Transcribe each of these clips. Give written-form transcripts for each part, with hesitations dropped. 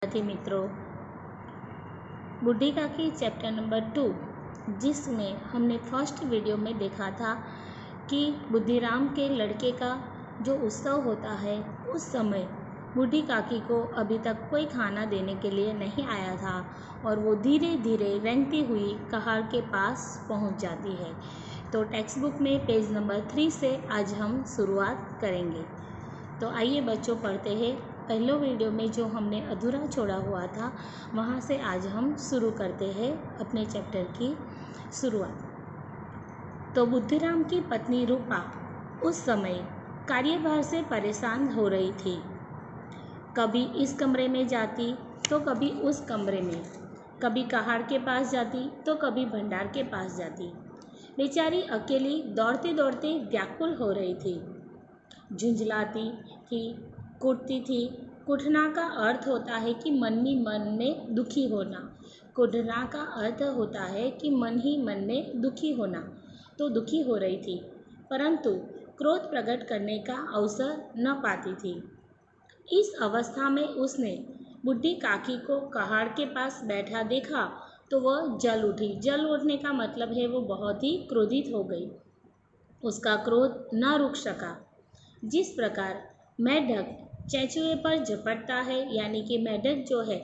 विद्यार्थी मित्रों, बुढ़ी काकी चैप्टर नंबर 2, जिसमें हमने फर्स्ट वीडियो में देखा था कि बुद्धिराम के लड़के का जो उत्सव होता है उस समय बूढ़ी काकी को अभी तक कोई खाना देने के लिए नहीं आया था और वो धीरे धीरे रेंगती हुई कहार के पास पहुंच जाती है। तो टेक्स्ट बुक में पेज नंबर 3 से आज हम शुरुआत करेंगे। तो आइए बच्चों पढ़ते हैं। पहले वीडियो में जो हमने अधूरा छोड़ा हुआ था वहाँ से आज हम शुरू करते हैं अपने चैप्टर की शुरुआत। तो बुद्धिराम की पत्नी रूपा उस समय कार्यभार से परेशान हो रही थी। कभी इस कमरे में जाती तो कभी उस कमरे में, कभी कहार के पास जाती तो कभी भंडार के पास जाती। बेचारी अकेली दौड़ते दौड़ते व्याकुल हो रही थी, झुंझलाती थी, कुटती थी। कुटना का अर्थ होता है कि मन ही मन में दुखी होना। कुटना का अर्थ होता है कि मन ही मन में दुखी होना। तो दुखी हो रही थी, परंतु क्रोध प्रकट करने का अवसर न पाती थी। इस अवस्था में उसने बुढ़ी काकी को कहार के पास बैठा देखा तो वह जल उठी। जल उठने का मतलब है वो बहुत ही क्रोधित हो गई। उसका क्रोध न रुक सका। जिस प्रकार मेढक चैंचुए पर झपटता है, यानी कि मेढक जो है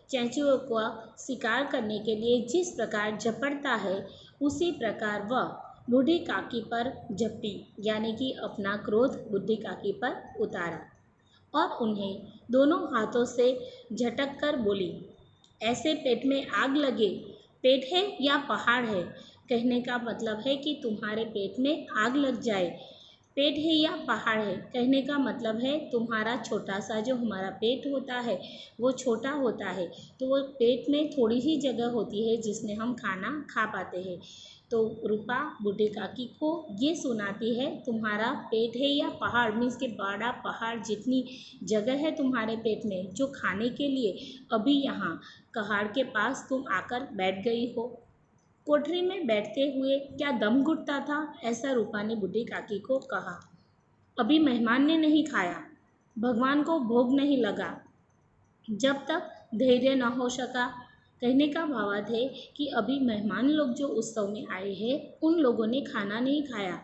चैंचुए को शिकार करने के लिए जिस प्रकार झपटता है, उसी प्रकार वह बूढ़ी काकी पर झपटी, यानी कि अपना क्रोध बूढ़ी काकी पर उतारा और उन्हें दोनों हाथों से झटक कर बोली, ऐसे पेट में आग लगे, पेट है या पहाड़ है? कहने का मतलब है कि तुम्हारे पेट में आग लग जाए। पेट है या पहाड़ है? कहने का मतलब है तुम्हारा छोटा सा जो हमारा पेट होता है वो छोटा होता है, तो वो पेट में थोड़ी ही जगह होती है जिसमें हम खाना खा पाते हैं। तो रूपा बूढ़ी काकी को ये सुनाती है, तुम्हारा पेट है या पहाड़, मीन्स के बड़ा पहाड़ जितनी जगह है तुम्हारे पेट में जो खाने के लिए, अभी यहाँ कहार के पास तुम आकर बैठ गई हो। कोठरी में बैठते हुए क्या दम घुटता था? ऐसा रूपा ने बूढ़ी काकी को कहा। अभी मेहमान ने नहीं खाया, भगवान को भोग नहीं लगा, जब तक धैर्य न हो सका। कहने का भावार्थ है कि अभी मेहमान लोग जो उत्सव में आए हैं उन लोगों ने खाना नहीं खाया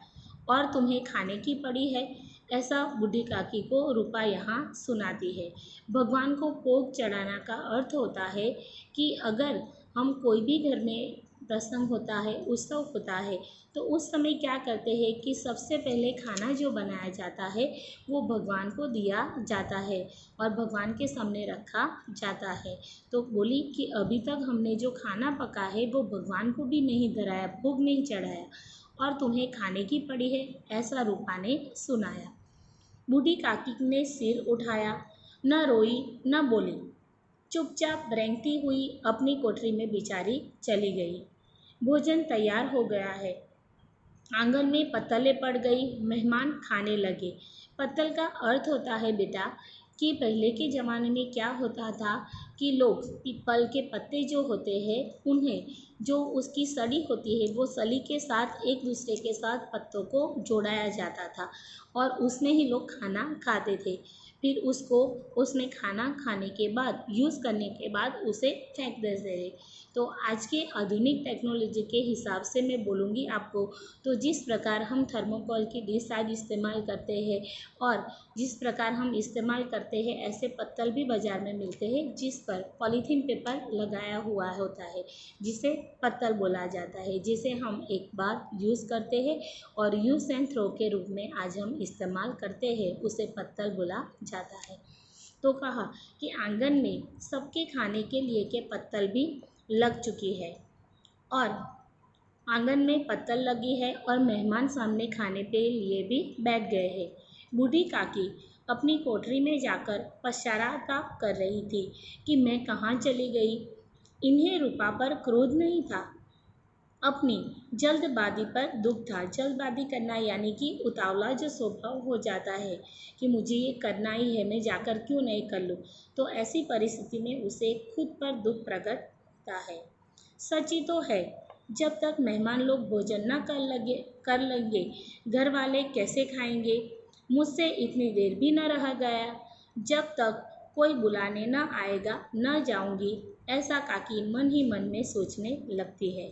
और तुम्हें खाने की पड़ी है। ऐसा बूढ़ी काकी को रूपा यहाँ सुनाती है। भगवान को भोग चढ़ाना का अर्थ होता है कि अगर हम कोई भी घर में प्रसंग होता है, उत्सव होता है, तो उस समय क्या करते हैं कि सबसे पहले खाना जो बनाया जाता है वो भगवान को दिया जाता है और भगवान के सामने रखा जाता है। तो बोली कि अभी तक हमने जो खाना पका है वो भगवान को भी नहीं धराया, भोग नहीं चढ़ाया और तुम्हें खाने की पड़ी है, ऐसा रूपा ने सुनाया। बूढ़ी काकी ने सिर उठाया, न रोई न बोली, चुपचाप रेंगती हुई अपनी कोठरी में बेचारी चली गई। भोजन तैयार हो गया है, आंगन में पत्तलें पड़ गई, मेहमान खाने लगे। पत्तल का अर्थ होता है बेटा कि पहले के ज़माने में क्या होता था कि लोग पीपल के पत्ते जो होते हैं उन्हें जो उसकी सड़ी होती है वो सली के साथ एक दूसरे के साथ पत्तों को जोड़ाया जाता था और उसमें ही लोग खाना खाते थे। फिर उसको उसमें खाना खाने के बाद, यूज़ करने के बाद उसे फेंक देते थे। तो आज के आधुनिक टेक्नोलॉजी के हिसाब से मैं बोलूँगी आपको, तो जिस प्रकार हम थर्मोकोल की डिश आज इस्तेमाल करते हैं और जिस प्रकार हम इस्तेमाल करते हैं, ऐसे पत्तल भी बाज़ार में मिलते हैं जिस पर पॉलीथीन पेपर लगाया हुआ होता है, जिसे पत्तल बोला जाता है, जिसे हम एक बार यूज़ करते हैं और यूज़ एंड थ्रो के रूप में आज हम इस्तेमाल करते हैं, उसे पत्तल बोला जाता है। तो कहा कि आंगन में सबके खाने के लिए के पत्तल भी लग चुकी है और आंगन में पत्तल लगी है और मेहमान सामने खाने के लिए भी बैठ गए हैं। बूढ़ी काकी अपनी कोठरी में जाकर पश्चाताप कर रही थी कि मैं कहाँ चली गई। इन्हें रूपा पर क्रोध नहीं था, अपनी जल्दबाजी पर दुख था। जल्दबाजी करना यानी कि उतावला जो स्वभाव हो जाता है कि मुझे ये करना ही है, मैं जाकर क्यों नहीं कर लूँ, तो ऐसी परिस्थिति में उसे खुद पर दुख प्रकट होता है। सच ही तो है, जब तक मेहमान लोग भोजन न कर लेंगे घर वाले कैसे खाएंगे। मुझसे इतनी देर भी न रहा गया। जब तक कोई बुलाने न आएगा, न जाऊंगी, ऐसा काकी मन ही मन में सोचने लगती है।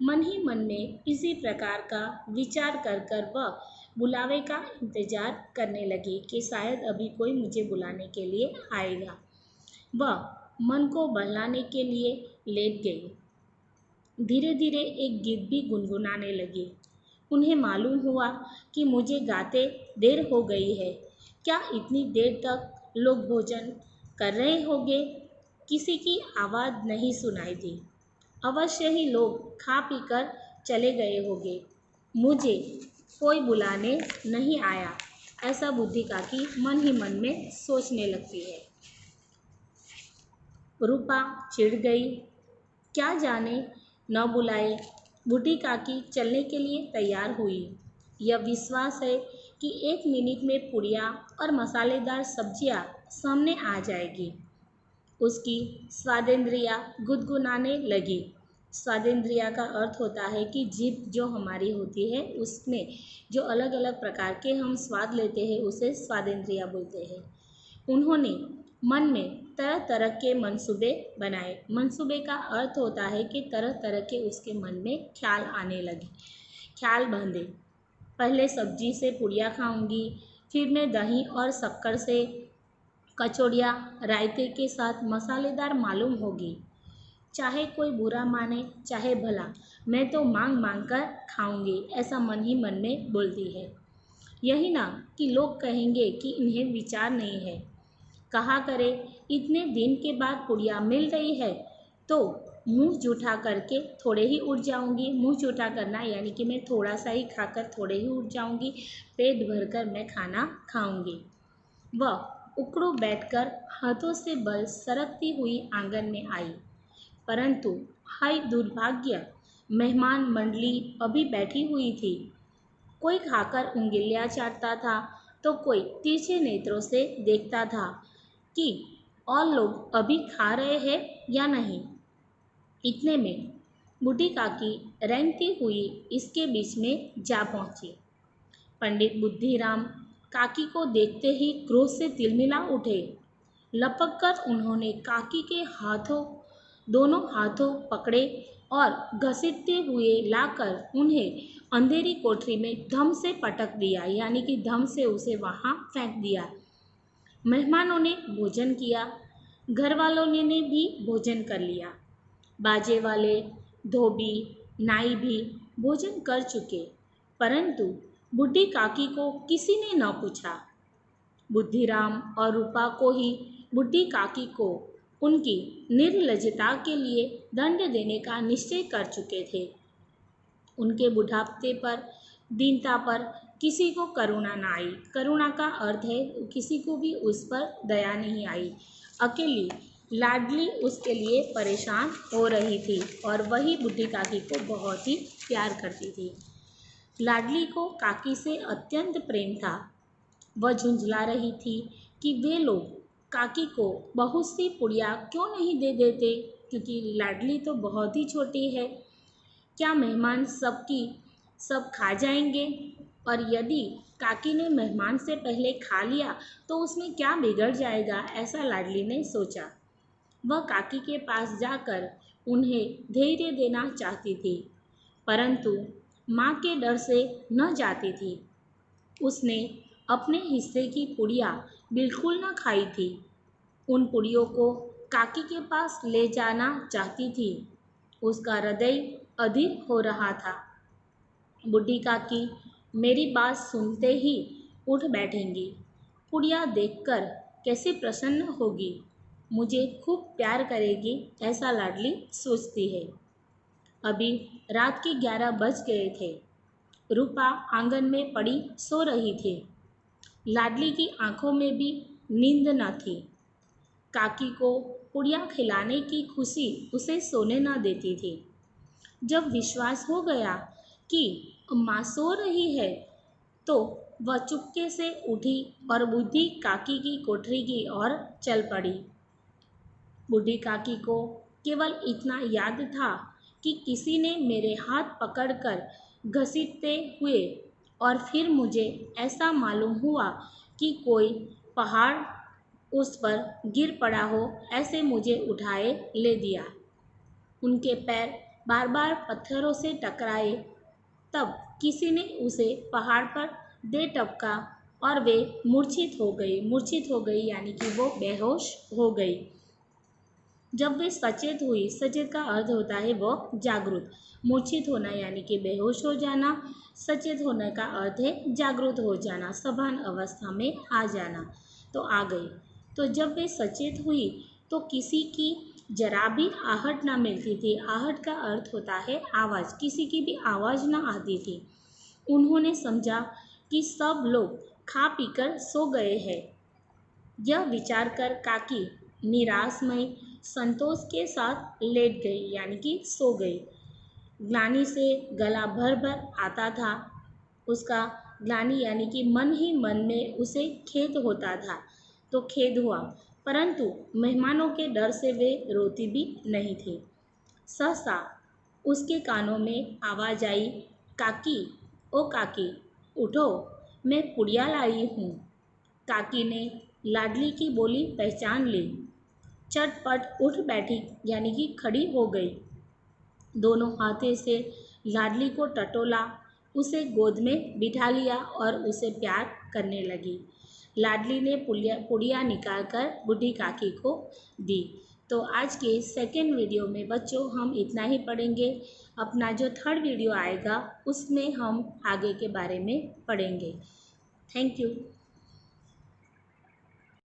मन ही मन में इसी प्रकार का विचार कर कर वह बुलावे का इंतजार करने लगी कि शायद अभी कोई मुझे बुलाने के लिए आएगा। वह मन को बहलाने के लिए लेट गई। धीरे धीरे एक गीत भी गुनगुनाने लगी। उन्हें मालूम हुआ कि मुझे गाते देर हो गई है। क्या इतनी देर तक लोग भोजन कर रहे होंगे? किसी की आवाज़ नहीं सुनाई दी। अवश्य ही लोग खा पी कर चले गए होंगे। मुझे कोई बुलाने नहीं आया, ऐसा बुद्धि काकी मन ही मन में सोचने लगती है। रूपा चिढ़ गई। क्या जाने न बुलाए। बूढ़ी काकी चलने के लिए तैयार हुई। यह विश्वास है कि 1 मिनट में पुड़िया और मसालेदार सब्जियां सामने आ जाएगी। उसकी स्वादेंद्रिया गुदगुनाने लगी। स्वादेंद्रिया का अर्थ होता है कि जीभ जो हमारी होती है उसमें जो अलग अलग प्रकार के हम स्वाद लेते हैं उसे स्वादेंद्रिया बोलते हैं। उन्होंने मन में तरह तरह के मंसूबे बनाए। मंसूबे का अर्थ होता है कि तरह तरह के उसके मन में ख्याल आने लगे, ख्याल बंधे। पहले सब्जी से पुड़िया खाऊंगी, फिर मैं दही और शक्कर से कचौड़ियाँ रायते के साथ मसालेदार मालूम होगी। चाहे कोई बुरा माने चाहे भला, मैं तो मांग मांग कर खाऊंगी, ऐसा मन ही मन में बोलती है। यही ना कि लोग कहेंगे कि इन्हें विचार नहीं है। कहा करे इतने दिन के बाद पुड़िया मिल रही है तो मुंह जूठा करके थोड़े ही उठ जाऊंगी। मुंह जूठा करना यानी कि मैं थोड़ा सा ही खाकर थोड़े ही उठ जाऊंगी, पेट भरकर मैं खाना खाऊंगी। वह उकड़ू बैठकर हाथों से बल सरकती हुई आंगन में आई। परंतु हाय दुर्भाग्य, मेहमान मंडली अभी बैठी हुई थी। कोई खाकर उंगलियां चाटता था तो कोई तिरछे नेत्रों से देखता था कि और लोग अभी खा रहे हैं या नहीं। इतने में बूढ़ी काकी रेंगती हुई इसके बीच में जा पहुंची। पंडित बुद्धिराम काकी को देखते ही क्रोध से तिलमिला उठे। लपक कर उन्होंने काकी के हाथों दोनों हाथों पकड़े और घसीटते हुए लाकर उन्हें अंधेरी कोठरी में धम से पटक दिया, यानी कि धम से उसे वहाँ फेंक दिया। मेहमानों ने भोजन किया, घर वालों ने भी भोजन कर लिया। बाजे वाले, धोबी, नाई भी भोजन कर चुके, परंतु बूढ़ी काकी को किसी ने न पूछा। बुद्धिराम और रूपा को ही बूढ़ी काकी को उनकी निर्लज्जता के लिए दंड देने का निश्चय कर चुके थे। उनके बुढ़ापे पर, दीनता पर किसी को करुणा न आई। करुणा का अर्थ है किसी को भी उस पर दया नहीं आई। अकेली लाडली उसके लिए परेशान हो रही थी और वही बूढ़ी काकी को बहुत ही प्यार करती थी। लाडली को काकी से अत्यंत प्रेम था। वह झुंझला रही थी कि वे लोग काकी को बहुत सी पुड़िया क्यों नहीं दे देते, क्योंकि लाडली तो बहुत ही छोटी है। क्या मेहमान सबकी सब खा जाएंगे? और यदि काकी ने मेहमान से पहले खा लिया तो उसमें क्या बिगड़ जाएगा, ऐसा लाडली ने सोचा। वह काकी के पास जाकर उन्हें धैर्य देना चाहती थी, परंतु माँ के डर से न जाती थी। उसने अपने हिस्से की पुड़िया बिल्कुल न खाई थी। उन पुड़ियों को काकी के पास ले जाना चाहती थी। उसका हृदय अधीर हो रहा था। बूढ़ी काकी मेरी बात सुनते ही उठ बैठेंगी। पुड़िया देखकर कैसे प्रसन्न होगी, मुझे खूब प्यार करेगी, ऐसा लाडली सोचती है। अभी रात के 11 बज गए थे। रूपा आंगन में पड़ी सो रही थी। लाडली की आंखों में भी नींद न थी। काकी को पुड़िया खिलाने की खुशी उसे सोने न देती थी। जब विश्वास हो गया कि माँ सो रही है तो वह चुपके से उठी और बूढ़ी काकी की कोठरी की ओर चल पड़ी। बूढ़ी काकी को केवल इतना याद था कि किसी ने मेरे हाथ पकड़कर घसीटते हुए, और फिर मुझे ऐसा मालूम हुआ कि कोई पहाड़ उस पर गिर पड़ा हो ऐसे मुझे उठाए ले दिया। उनके पैर बार बार पत्थरों से टकराए। तब किसी ने उसे पहाड़ पर दे टपका और वे मूर्छित हो गई यानी कि वो बेहोश हो गई। जब वे सचेत हुई, सचेत का अर्थ होता है वो जागरूक। मूर्छित होना यानी कि बेहोश हो जाना, सचेत होने का अर्थ है जागरूक हो जाना, सभान अवस्था में आ जाना। तो आ गई। तो जब वे सचेत हुई तो किसी की जरा भी आहट ना मिलती थी। आहट का अर्थ होता है आवाज़, किसी की भी आवाज़ ना आती थी। उन्होंने समझा कि सब लोग खा पीकर सो गए हैं। यह विचार कर काकी निराशमय संतोष के साथ लेट गई यानी कि सो गई। ग्लानि से गला भर भर आता था उसका। ग्लानि यानी कि मन ही मन में उसे खेद होता था। तो खेद हुआ, परंतु मेहमानों के डर से वे रोती भी नहीं थी। सहसा उसके कानों में आवाज़ आई, काकी, ओ काकी, उठो, मैं पुड़िया लाई हूँ। काकी ने लाडली की बोली पहचान ली। चटपट उठ बैठी यानी कि खड़ी हो गई। दोनों हाथों से लाडली को टटोला, उसे गोद में बिठा लिया और उसे प्यार करने लगी। लाडली ने पुड़िया निकाल कर बूढ़ी काकी को दी। तो आज के सेकेंड वीडियो में बच्चों हम इतना ही पढ़ेंगे। अपना जो थर्ड वीडियो आएगा उसमें हम आगे के बारे में पढ़ेंगे। Thank you.